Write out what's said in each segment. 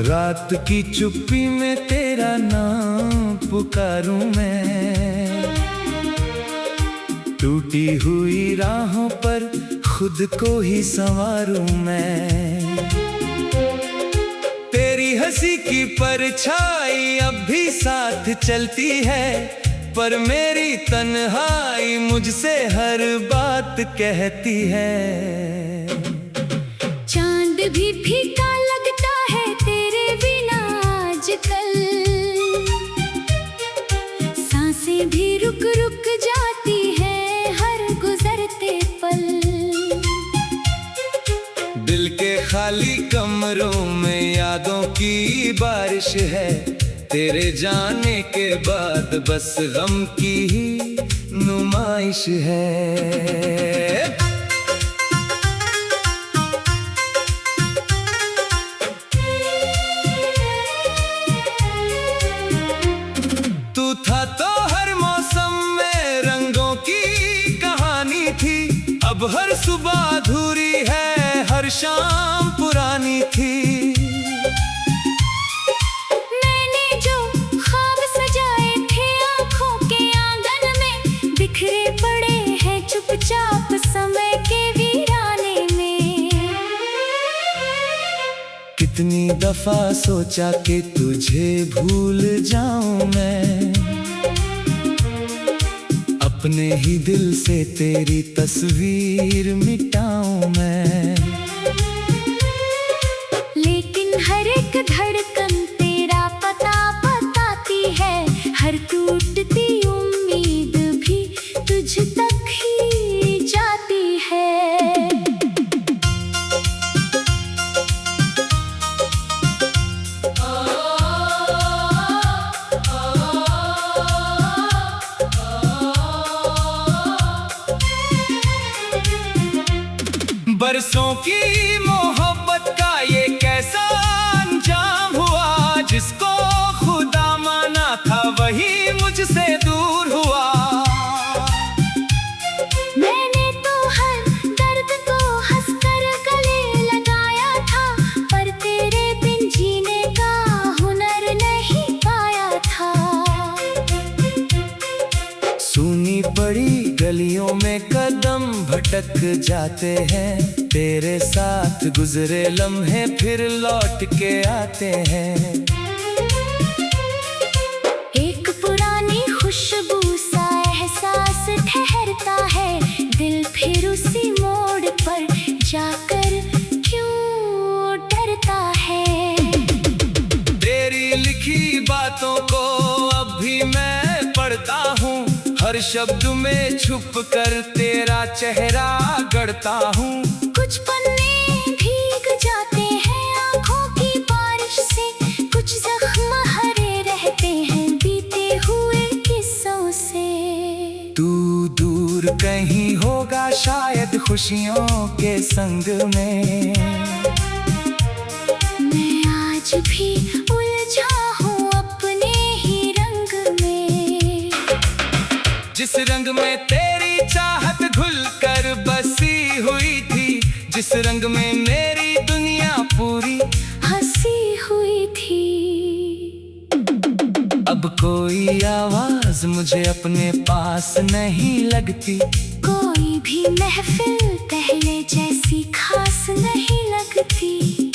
रात की चुप्पी में तेरा नाम पुकारूं मैं, टूटी हुई राहों पर खुद को ही संवारूं मैं। तेरी हंसी की परछाई अब भी साथ चलती है, पर मेरी तन्हाई मुझसे हर बात कहती है। चांद भी फीका लगता है तेरे बिना आजकल, सांसें भी रुक रुक जाती है हर गुजरते पल। दिल के खाली कमरों में यादों की बारिश है, तेरे जाने के बाद बस गम की ही नुमाइश है। तू था तो हर मौसम में रंगों की कहानी थी, अब हर सुबह अधूरी है, हर शाम पुरानी थी। मैंने जो ख्वाब सजाए थे आँखों के आंगन में, बिखरे पड़े हैं चुपचाप समय के वीराने में। कितनी दफा सोचा कि तुझे भूल जाऊं मैं, अपने ही दिल से तेरी तस्वीर मिटाऊं मैं। लेकिन हर एक धड़कन तेरा पता बताती है, हर टूटती उम्मीद भी तुझ तक ही जाती है। बरसों की मोहब्बत का ये कैसा अंजाम हुआ, जिसको खुदा माना था वही मुझसे दूर हुआ। मैंने तो हर दर्द को हंसकर गले लगाया था, पर तेरे बिन जीने का हुनर नहीं पाया था। सुनी पड़ी गलियों में कदम भटक जाते हैं, तेरे साथ गुजरे लम्हे फिर लौट के आते हैं। एक पुरानी खुशबू सा एहसास ठहरता है, दिल फिर उसी मोड़ पर जाकर क्यों डरता है। तेरी लिखी बातों को अब भी मैं पढ़ता हूँ, हर शब्द में छुप कर तेरा चेहरा गढ़ता हूँ। कुछ पन्ने भीग जाते हैं आँखों की बारिश से, कुछ जख्म हरे रहते हैं बीते हुए किस्सों से। तू दूर कहीं होगा शायद खुशियों के संग में, मैं आज भी उलझा हूँ अपने ही रंग में। जिस रंग में तेरी चाहत घुल कर बसी हुई थी, जिस रंग में मेरी दुनिया पूरी हंसी हुई थी। अब कोई आवाज मुझे अपने पास नहीं लगती, कोई भी महफिल पहले जैसी खास नहीं लगती।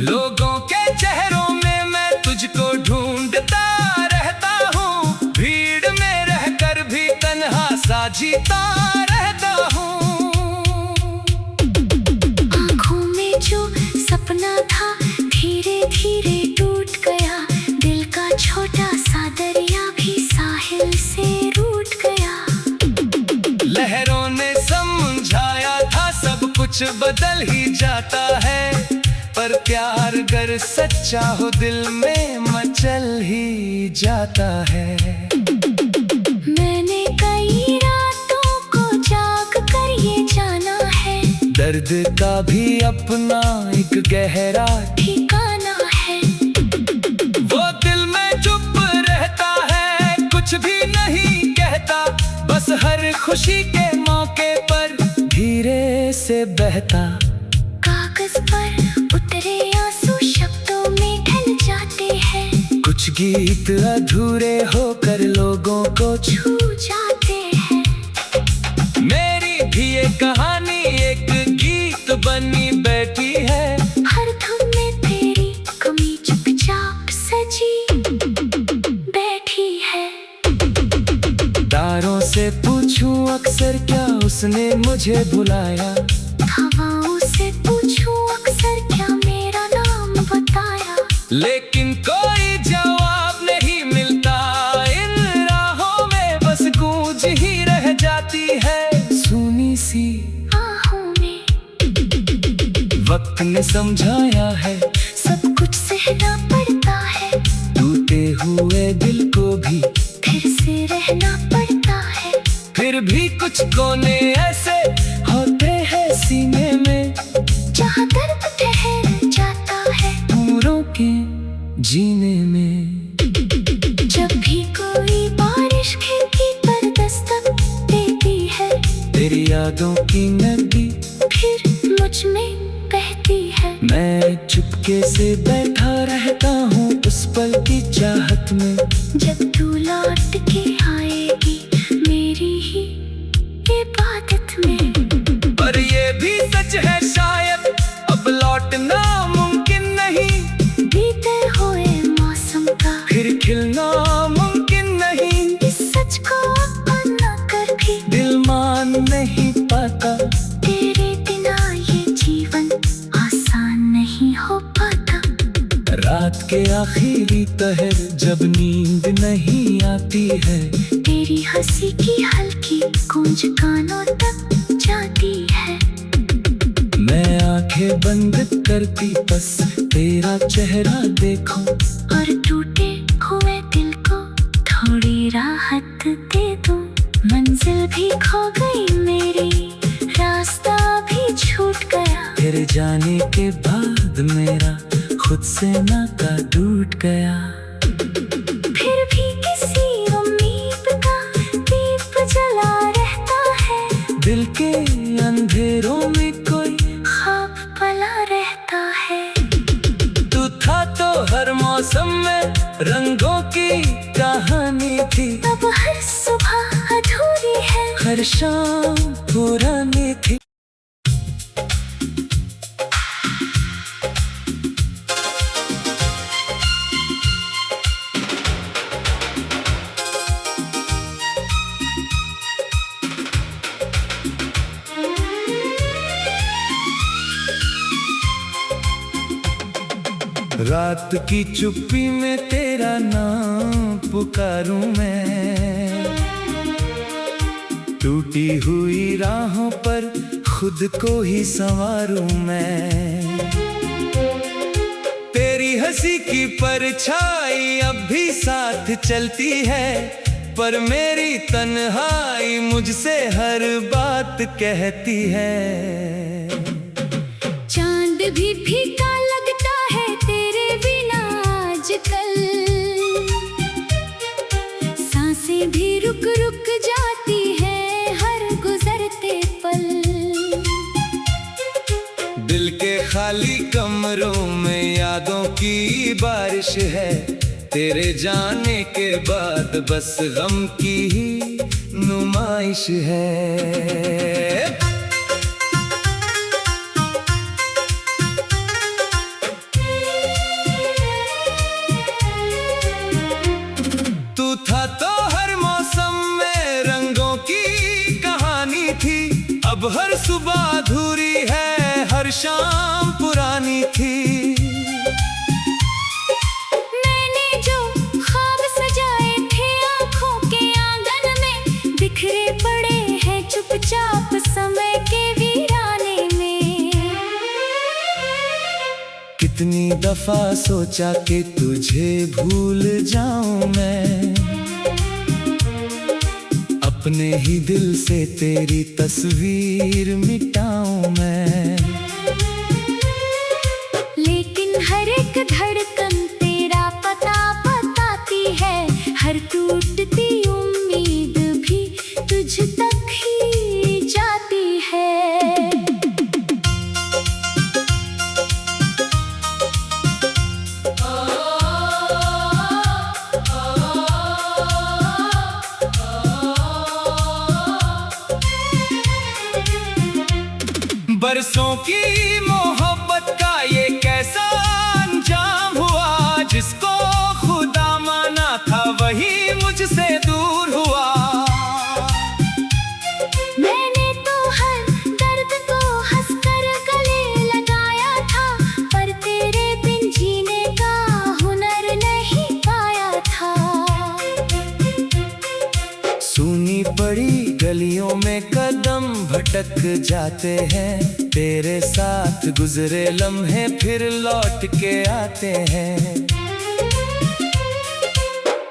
लोगों के चेहरों में मैं तुझको ढूंढता रहता हूँ, भीड़ में रहकर भी तन्हा सा जीता रहता हूँ। आँखों में जो सपना था धीरे धीरे टूट गया, दिल का छोटा सा दरिया भी साहिल से रूठ गया। लहरों ने समझाया था सब कुछ बदल ही जाता है, पर प्यार गर सच्चा हो दिल में मचल ही जाता है। मैंने कई रातों को जाग कर ये जाना है, दर्द का भी अपना एक गहरा ठिकाना है। वो दिल में चुप रहता है, कुछ भी नहीं कहता, बस हर खुशी के मौके पर धीरे से बहता। कागज पर उतरे आंसू शब्दों में गीत अधूरे होकर लोगों को छू जाते हैं। मेरी भी ये कहानी एक गीत बनी बैठी है। हर धुन में तेरी कमी चुपचाप सजी बैठी है। तारों से पूछूं अक्सर क्या उसने मुझे बुलाया। हवाओं से पूछूं अक्सर क्या मेरा नाम बताया। लेकिन कोई जवाब नहीं मिलता। इन राहों में बस गूंज ही रह जाती है सुनी सी आहों में। वक्त ने समझाया है सब कुछ सहना पड़ता है। टूटे हुए दिल को भी फिर से रहना पड़ता है। फिर भी कुछ कोने ऐसे होते हैं सीने में जहाँ दर्द ठहर जाता है पूरों के जीने में। जब भी कोई बारिश खिड़की पर दस्तक देती है। तेरी यादों की नदी फिर मुझ में बहती है। मैं चुपके से बैठा रहता हूँ उस पल की चाहत में। जब तू लौट के आएगी मेरी ही इबादत में। पर ये भी सच है शायद अब लौटना मुमकिन नहीं। बीते हुए मौसम का फिर खिलना मुमकिन नहीं। इस सच को अपना कर भी दिल मान नहीं पाता। तेरे बिना ये जीवन आसान नहीं हो पाता। रात के आखिरी पहर जब नींद नहीं आती है। तेरी हंसी की हल्की गूंज कानों तक जाती है। मैं आंखें बंद करती बस तेरा चेहरा देखूं। और टूटे हुए दिल को थोड़ी राहत दे दूं। मंजिल भी खो गई मेरी, रास्ता भी छूट गया। तेरे जाने के बाद मेरा खुद से नाता टूट गया। फिर भी किसी उम्मीद का दीप जला रहता है। दिल के अंधेरों में कोई ख्वाब पला रहता है। तू था तो हर मौसम में रंगों की कहानी थी। अब हर सुबह अधूरी है। हर शाम पुरानी थी। रात की चुप्पी में तेरा नाम पुकारूं मैं। टूटी हुई राहों पर खुद को ही संवारूं मैं। तेरी हंसी की परछाई अब भी साथ चलती है। पर मेरी तन्हाई मुझसे हर बात कहती है। चांद भी फीका लगता है तेरे बिना आजकल। सांसें भी रुक रुक जाती है हर गुजरते पल। दिल के खाली कमरों में यादों की बारिश है। तेरे जाने के बाद बस गम की ही नुमाइश है। तू था तो हर मौसम में रंगों की कहानी थी। अब हर सुबह अधूरी है, हर शाम पुरानी थी। मैंने जो ख्वाब सजाए थे आँखों के आंगन में, बिखरे पड़े हैं चुपचाप समय के वीराने में। कितनी दफा सोचा कि तुझे भूल जाऊं मैं। अपने ही दिल से तेरी तस्वीर मिटाऊं मैं। लेकिन हर एक धड़कन तेरा पता बताती है। हर टूटती उम्मीद भी तुझ तक ही जाती है। बरसों की मोहब्बत का ये कैसा अंजाम हुआ, जिसको खुदा माना था वही मुझसे दूर हुआ। मैंने तो हर दर्द को हंसकर गले लगाया था, पर तेरे बिन जीने का हुनर नहीं पाया था। सुनी पड़ी गलियों में कदम भटक जाते हैं, तेरे साथ गुजरे लम्हे फिर लौट के आते हैं।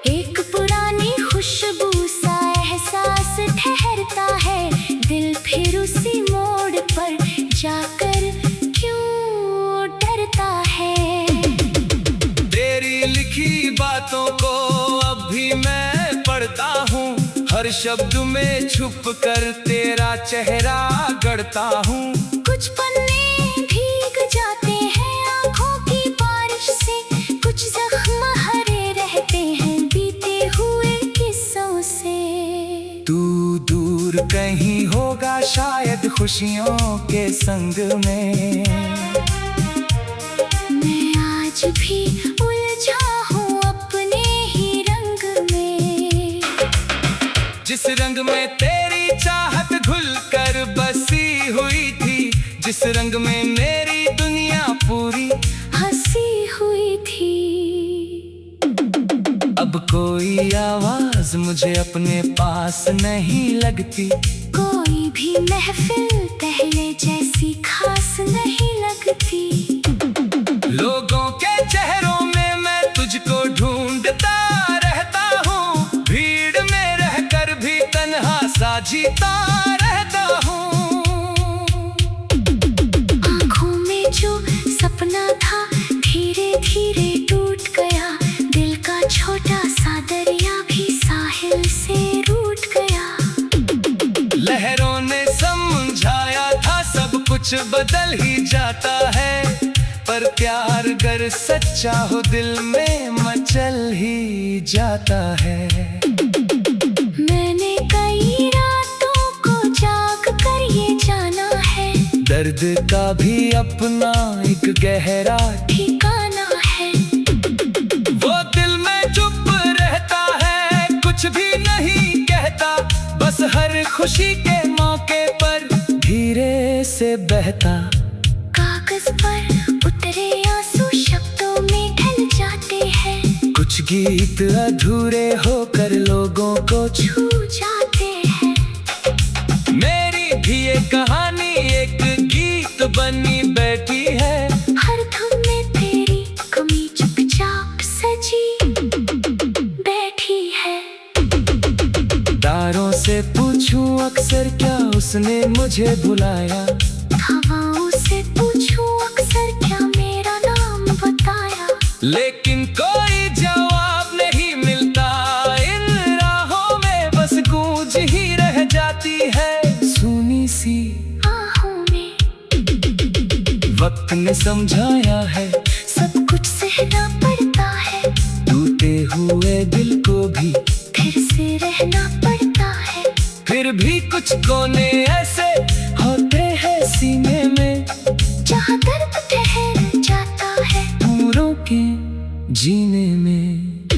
एक पुरानी खुशबू सा एहसास ठहरता है, दिल फिर उसी मोड़ पर जाकर क्यों डरता है। तेरी लिखी बातों को अब भी मैं पढ़ता हूँ, हर शब्द में छुप कर तेरा चेहरा गढ़ता हूँ। कुछ पन्ने भीग जाते हैं आँखों की बारिश से, कुछ जख्म हरे रहते हैं बीते हुए किस्सों से। तू दूर कहीं होगा शायद खुशियों के संग में, मैं आज भी उलझा हूँ अपने ही रंग में। जिस रंग में तेरी चाहत घुल कर बसी हुई थी, जिस रंग में मेरी दुनिया पूरी हंसी हुई थी। अब कोई आवाज मुझे अपने पास नहीं लगती, कोई भी महफिल पहले जैसी खास नहीं लगती। लोगों के चेहरों में मैं तुझको ढूंढता रहता हूँ, भीड़ में रहकर भी तन्हा सा जीता रहता हूँ। आँखों में जो सपना था धीरे धीरे टूट गया, दिल का छोटा सा दरिया भी साहिल से रूठ गया। लहरों ने समझाया था सब कुछ बदल ही जाता है, पर प्यार गर सच्चा हो दिल में मचल ही जाता है। मैंने कई रातों को जाग कर ये जाना है, दर्द का भी अपना एक गहरा ठिकाना है। वो दिल में चुप रहता है, कुछ भी नहीं कहता, बस हर खुशी के मौके पर धीरे से बहता। कागज पर उतरे आंसू शब्दों में ढल जाते हैं, कुछ गीत अधूरे होकर लोगों को छू जाते हैं। मेरी भी ये कहानी एक गीत बनी बैठी है, हर धुन में तेरी कमी चुपचाप सजी बैठी है। तारों से पूछूं अक्सर क्या उसने मुझे बुलाया, हवाओं से पूछूं अक्सर क्या मेरा नाम बताया, लेकिन कोई जवाब नहीं मिलता। इन राहों में बस गूंज ही रह जाती है सुनी सी आहों में। वक्त ने समझाया है सब कुछ सहना पड़ता है, टूटे हुए दिल को भी फिर से रहना पड़ता है। फिर भी कुछ कोने ऐसे होते हैं सीने में, जहाँ दर्द ठहर जाता है पूरों के जीने में।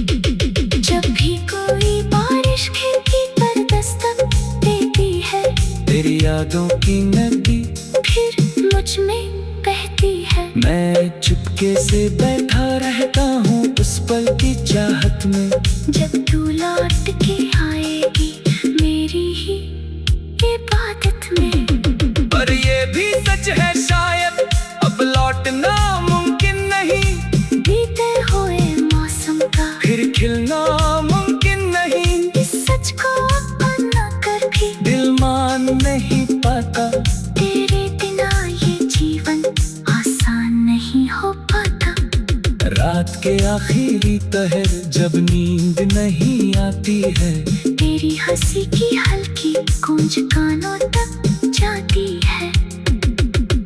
जब भी कोई बारिश खिड़की पर दस्तक देती है, तेरी यादों की नदी फिर मुझ में बहती है। मैं चुपके से बैठा रहता हूँ उस पल की चाहत में, जब तू लौट के आएगी मेरी ही इबादत में। पर ये भी सच है शायद अब लौटना मुमकिन नहीं, बीते हुए मौसम का फिर खिलना मुमकिन नहीं। इस सच को अपना कर भी दिल मान नहीं पाता, तेरे बिना ये जीवन आसान नहीं हो पाता। रात के आखिरी पहर जब नींद नहीं आती है, तेरी हंसी की हल्की गूंज कानों तक जाती है।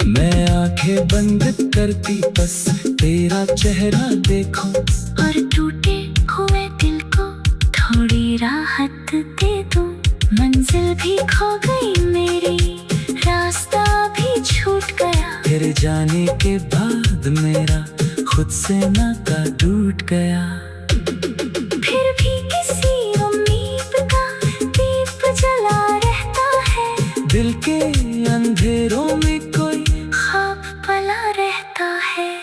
मैं आंखें बंद करती बस तेरा चेहरा देखो, और टूटे हुए दिल को थोड़ी राहत दे दूं। मंजिल भी खो गई मेरी, रास्ता भी छूट तेरे जाने के बाद मेरा खुद से नाता टूट गया। फिर भी किसी उम्मीद का दीप जला रहता है, दिल के अंधेरों में कोई ख्वाब पला रहता है।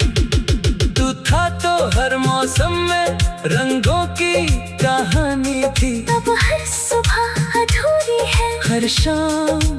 तू था तो हर मौसम में रंगों की कहानी थी। अब हर सुबह अधूरी है, हर शाम